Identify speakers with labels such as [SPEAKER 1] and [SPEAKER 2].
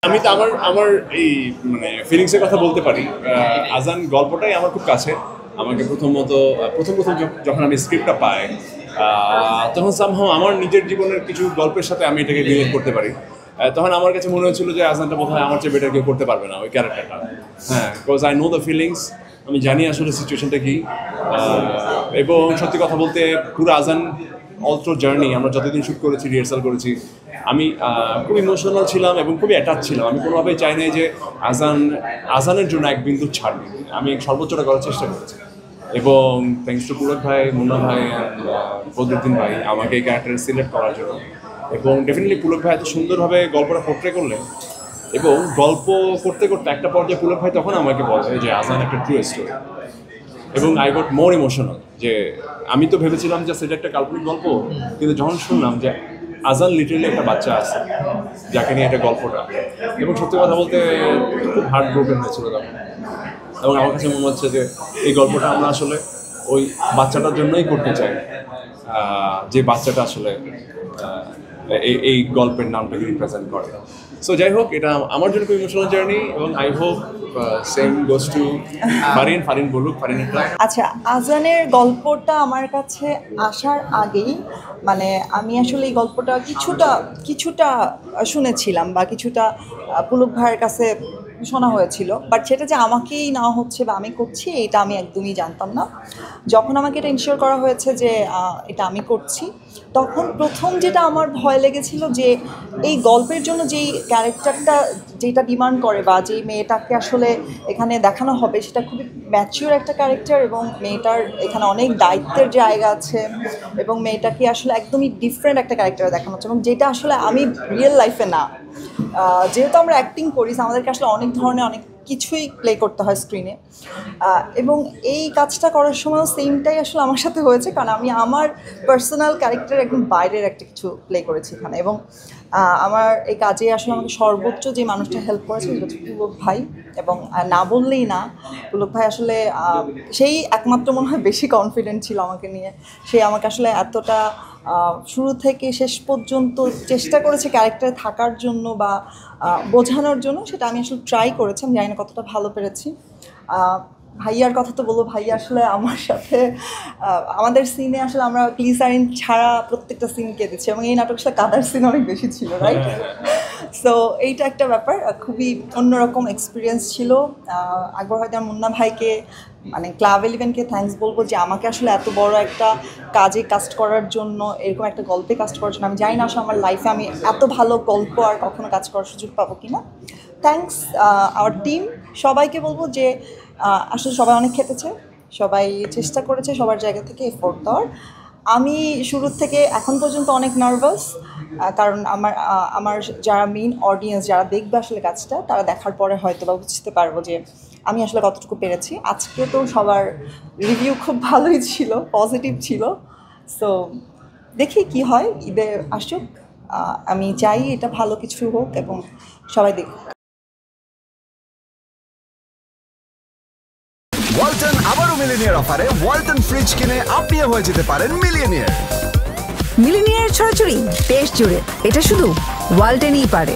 [SPEAKER 1] আমি তো আমার আমার এই মানে ফিলিংসের কথা বলতে পারি। আজান গল্পটাই আমার খুব কাছে। আমাকে প্রথম যখন আমি স্ক্রিপ্টটা পাই তখন সামহাও আমার নিজের জীবনের কিছু গল্পের সাথে আমি এটাকে রিলেট করতে পারি। তখন আমার কাছে মনে হচ্ছিল যে আজানটা বোধহয় আমার চেয়ে বেটার কেউ করতে পারবে না ওই ক্যারেক্টারটা। হ্যাঁ, because I know the feelings, আমি জানি আসলে সিচুয়েশনটা কি। এবং সত্যি কথা বলতে পুরো আজান অলথ্রো জার্নি আমরা যতদিন শ্যুট করেছি, রিহার্সাল করেছি, আমি খুব ইমোশনাল ছিলাম এবং খুবই অ্যাটাচ ছিলাম। আমি কোনোভাবেই চাই নাই যে আজানের জন্য এক বিন্দু ছাড়বি। আমি সর্বোচ্চটা করার চেষ্টা করেছি এবং থ্যাংকস টু পুলক ভাই, মুন্না ভাই অ্যান্ড বদরুদ্দিন ভাই আমাকে এই ক্যারেক্টারে সিলেক্ট করার জন্য। এবং ডেফিনেটলি পুলক ভাই এত সুন্দরভাবে গল্পটা পোর্ট্রে করলেন এবং গল্প করতে করতে একটা পর্যায়ে পুলক ভাই তখন আমাকে বলে যে আজান একটা ট্রু স্টোরি। এবং আই গট মোর ইমোশনাল। যে আমি তো ভেবেছিলাম যে সেটা একটা কাল্পনিক গল্প, কিন্তু যখন শুনলাম যে আজান লিটারেলি একটা বাচ্চা আছে যাকে নিয়ে একটা গল্পটা, এবং সত্যি কথা বলতে খুব হার্ট ব্রোকেন হয়েছিল তখন। এবং আমার কাছে মনে হচ্ছে যে এই গল্পটা আমরা আসলে ওই বাচ্চাটার জন্যই করতে চাই, যে বাচ্চাটা আসলে এই গল্পের নামটাকে রিপ্রেজেন্ট করে। সো যাই হোক, এটা আমার জন্য খুব ইমোশনাল জার্নি এবং I hope same goes to Farin বলুক।
[SPEAKER 2] আচ্ছা, আজানের গল্পটা আমার কাছে আসার আগেই মানে আমি আসলে এই গল্পটা কিছুটা শুনেছিলাম বা কিছুটা পুলক ভাইয়ের কাছে শোনা হয়েছিল, বাট সেটা যে আমাকেই নেওয়া হচ্ছে বা আমি করছি এটা আমি একদমই জানতাম না। যখন আমাকে এটা ইনশিওর করা হয়েছে যে এটা আমি করছি, তখন প্রথম যেটা আমার ভয় লেগেছিল যে এই গল্পের জন্য যেই ক্যারেক্টারটা যেটা ডিমান্ড করে বা যেই মেয়েটাকে আসলে এখানে দেখানো হবে সেটা খুবই ম্যাচিওর একটা ক্যারেক্টার, এবং মেয়েটার এখানে অনেক দায়িত্বের জায়গা আছে এবং মেয়েটাকে আসলে একদমই ডিফারেন্ট একটা ক্যারেক্টার দেখানো হচ্ছে, এবং যেটা আসলে আমি রিয়েল লাইফে না। যেহেতু আমরা অ্যাক্টিং করি, আমাদেরকে আসলে অনেক ধরনের অনেক কিছুই প্লে করতে হয় স্ক্রিনে, এবং এই কাজটা করার সময় সেমটাই আসলে আমার সাথে হয়েছে, কারণ আমি আমার পার্সোনাল ক্যারেক্টার একদম বাইরের একটা কিছু প্লে করেছি এখানে। এবং আমার এই কাজে আসলে আমাকে সর্বোচ্চ যে মানুষটা হেল্প করেছে সেটা হচ্ছে পুলক ভাই, এবং না বললেই না, পুলক ভাই আসলে সেই একমাত্র মনে হয় বেশি কনফিডেন্ট ছিল আমাকে নিয়ে। সে আমাকে আসলে এতটা শুরু থেকে শেষ পর্যন্ত চেষ্টা করেছে ক্যারেক্টারে থাকার জন্য বা বোঝানোর জন্য, সেটা আমি আসলে ট্রাই করেছি। আমি জানি না কতটা ভালো পেরেছি। ভাইয়ার কথা তো বলবো, ভাইয়া আসলে আমার সাথে আমাদের সিনে আসলে আমরা গ্লিসারিন ছাড়া প্রত্যেকটা সিন কেঁদেছি, এবং এই নাটক আসলে কাদার সিন অনেক বেশি ছিল, রাইট? সো এইটা একটা ব্যাপার, খুবই অন্যরকম এক্সপিরিয়েন্স ছিল। একবার হয়তো মুন্না ভাইকে মানে ক্লাব 11কে থ্যাঙ্কস বলবো যে আমাকে আসলে এত বড় একটা কাজে কাস্ট করার জন্য, এরকম একটা গল্পে কাস্ট করার জন্য। আমি জানি না আসলে আমার লাইফে আমি এত ভালো গল্প আর কখনো কাজ করার সুযোগ পাবো কিনা। থ্যাঙ্কস আওয়ার টিম, সবাইকে বলবো যে আসলে সবাই অনেক খেটেছে, সবাই চেষ্টা করেছে সবার জায়গা থেকে এফোর্ট দেওয়ার। আমি শুরুর থেকে এখন পর্যন্ত অনেক নার্ভাস, কারণ আমার যারা মেইন অডিয়েন্স, যারা দেখবে আসলে কাজটা, তারা দেখার পরে হয়তো বা বুঝতে পারবো যে আমি আসলে কতটুকু পেরেছি। আজকে তো সবার রিভিউ খুব ভালোই ছিল, পজিটিভ ছিল। সো দেখি কি হয়, ঈদে আসুক। আমি চাই এটা ভালো কিছু হোক এবং সবাই দেখুক।
[SPEAKER 3] ওয়ালটন আবারও মিলিনিয়ার অফারে ওয়ালটন ফ্রিজ কিনে আপনিও হয়ে যেতে পারেন মিলিয়নিয়ার।
[SPEAKER 4] মিলিনিয়ার ছড়াছড়ি দেশ জুড়ে, এটা শুধু ওয়ালটনই পারে।